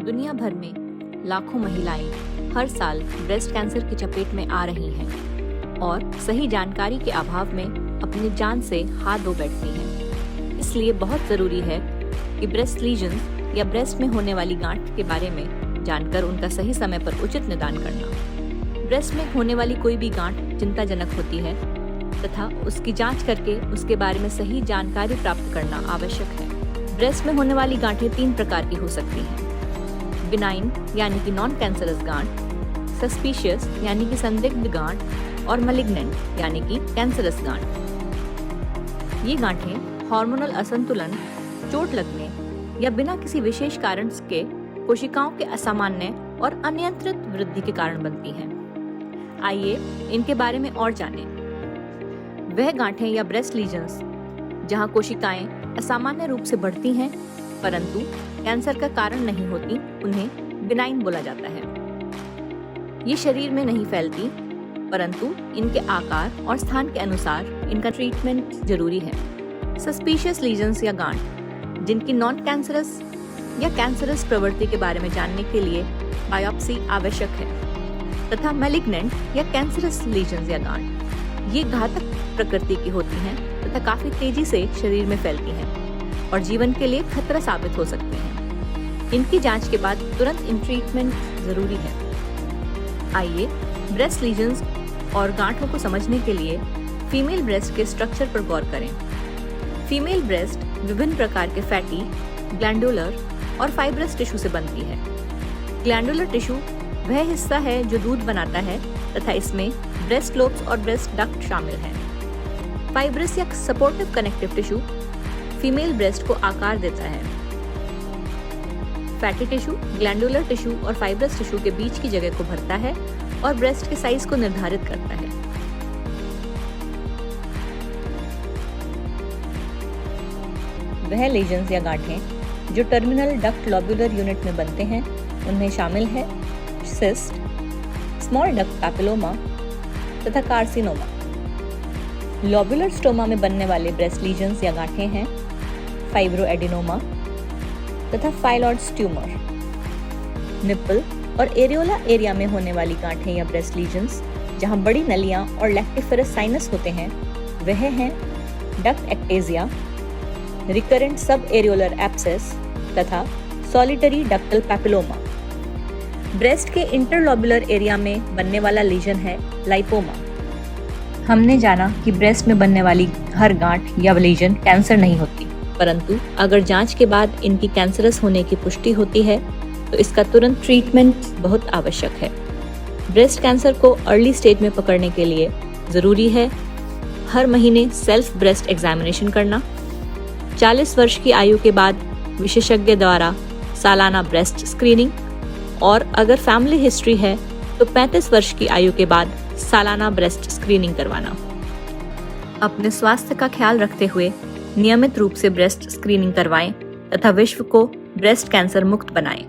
दुनिया भर में लाखों महिलाएं हर साल ब्रेस्ट कैंसर की चपेट में आ रही हैं और सही जानकारी के अभाव में अपनी जान से हाथ धो बैठती हैं। इसलिए बहुत ज़रूरी है कि ब्रेस्ट लीजन या ब्रेस्ट में होने वाली गांठ के बारे में जानकर उनका सही समय पर उचित निदान करना। ब्रेस्ट में होने वाली कोई भी गांठ चिंताजनक होती है तथा उसकी जांच करके उसके बारे में सही जानकारी प्राप्त करना आवश्यक है। ब्रेस्ट में होने वाली गांठें 3 प्रकार की हो सकती हैं: बिनाइन यानी कि नॉन कैंसरस गांठ, सस्पिशियस यानी कि संदिग्ध गांठ और मलिग्नेंट यानी कि कैंसरस गांठ। ये गांठें हार्मोनल असंतुलन, चोट लगने या बिना किसी विशेष कारण के कोशिकाओं के असामान्य और अनियंत्रित वृद्धि के कारण बनती हैं। आइए इनके बारे में और जानें। वह गांठें या ब्रेस्ट लीजन्स जहां कोशिकाएं असामान्य रूप से बढ़ती हैं परंतु कैंसर का कारण नहीं होती, उन्हें बिनाइन बोला जाता है। ये शरीर में नहीं फैलती परंतु इनके आकार और स्थान के अनुसार इनका ट्रीटमेंट जरूरी है। सस्पिशियस लीजन्स या गांठ जिनकी नॉन कैंसरस या कैंसरस प्रवृत्ति के बारे में जानने के लिए बायोप्सी आवश्यक है, तथा मैलिग्नेंट या कैंसरस लीजन्स या गांठ ये घातक प्रकृति की होती हैं तथा काफी तेजी से शरीर में फैलती हैं और जीवन के लिए खतरा साबित हो सकती हैं। इनकी जांच के बाद तुरंत इन ट्रीटमेंट जरूरी है। आइए ब्रेस्ट लीजन्स और गांठों को समझने के लिए फीमेल ब्रेस्ट के स्ट्रक्चर पर गौर करें। फीमेल ब्रेस्ट विभिन्न प्रकार के फैटी, ग्लैंडुलर और फाइब्रस टिश्यू से बनती है। ग्लैंडुलर टिश्यू वह हिस्सा है जो दूध बनाता है तथा इसमें ब्रेस्ट लोब्स और ब्रेस्ट डक्ट शामिल हैं। फाइब्रस या supportive connective tissue female breast को आकार देता है। फैटी टिश्यू ग्लैंडुलर टिश्यू और फाइब्रस टिश्यू के बीच की जगह को भरता है और ब्रेस्ट के साइज को निर्धारित करता है। वह लीजन्स या गांठें जो टर्मिनल डक्ट लोब्यूलर यूनिट में बनते हैं उनमें शामिल है सिस्ट, स्मॉल डक्ट पैपिलोमा तथा कार्सिनोमा। लोब्यूलर स्टोमा में बनने वाले ब्रेस्ट लीजन्स या गांठें हैं फाइब्रोएडिनोमा तथा फाइलॉइड्स ट्यूमर। निप्पल और एरियोला एरिया में होने वाली गांठें या ब्रेस्ट लीजन्स जहां बड़ी नलियां और लैक्टिफेरस साइनस होते हैं वह हैं डक्ट एक्टेजिया, रिकरेंट सब एरियोलर एब्सेस तथा सॉलिटरी डक्टल पैपिलोमा। ब्रेस्ट के इंटरलोब्यूलर एरिया में बनने वाला लीजन है लाइपोमा। हमने जाना कि ब्रेस्ट में बनने वाली हर गांठ या लीजन कैंसर नहीं होती, परंतु अगर जांच के बाद इनकी कैंसरस होने की पुष्टि होती है तो इसका तुरंत ट्रीटमेंट बहुत आवश्यक है। ब्रेस्ट कैंसर को अर्ली स्टेज में पकड़ने के लिए जरूरी है हर महीने सेल्फ ब्रेस्ट एग्जामिनेशन करना, 40 वर्ष की आयु के बाद विशेषज्ञ द्वारा सालाना ब्रेस्ट स्क्रीनिंग और अगर फैमिली हिस्ट्री है तो 35 वर्ष की आयु के बाद सालाना ब्रेस्ट स्क्रीनिंग करवाना। अपने स्वास्थ्य का ख्याल रखते हुए नियमित रूप से ब्रेस्ट स्क्रीनिंग करवाएं तथा विश्व को ब्रेस्ट कैंसर मुक्त बनाएं।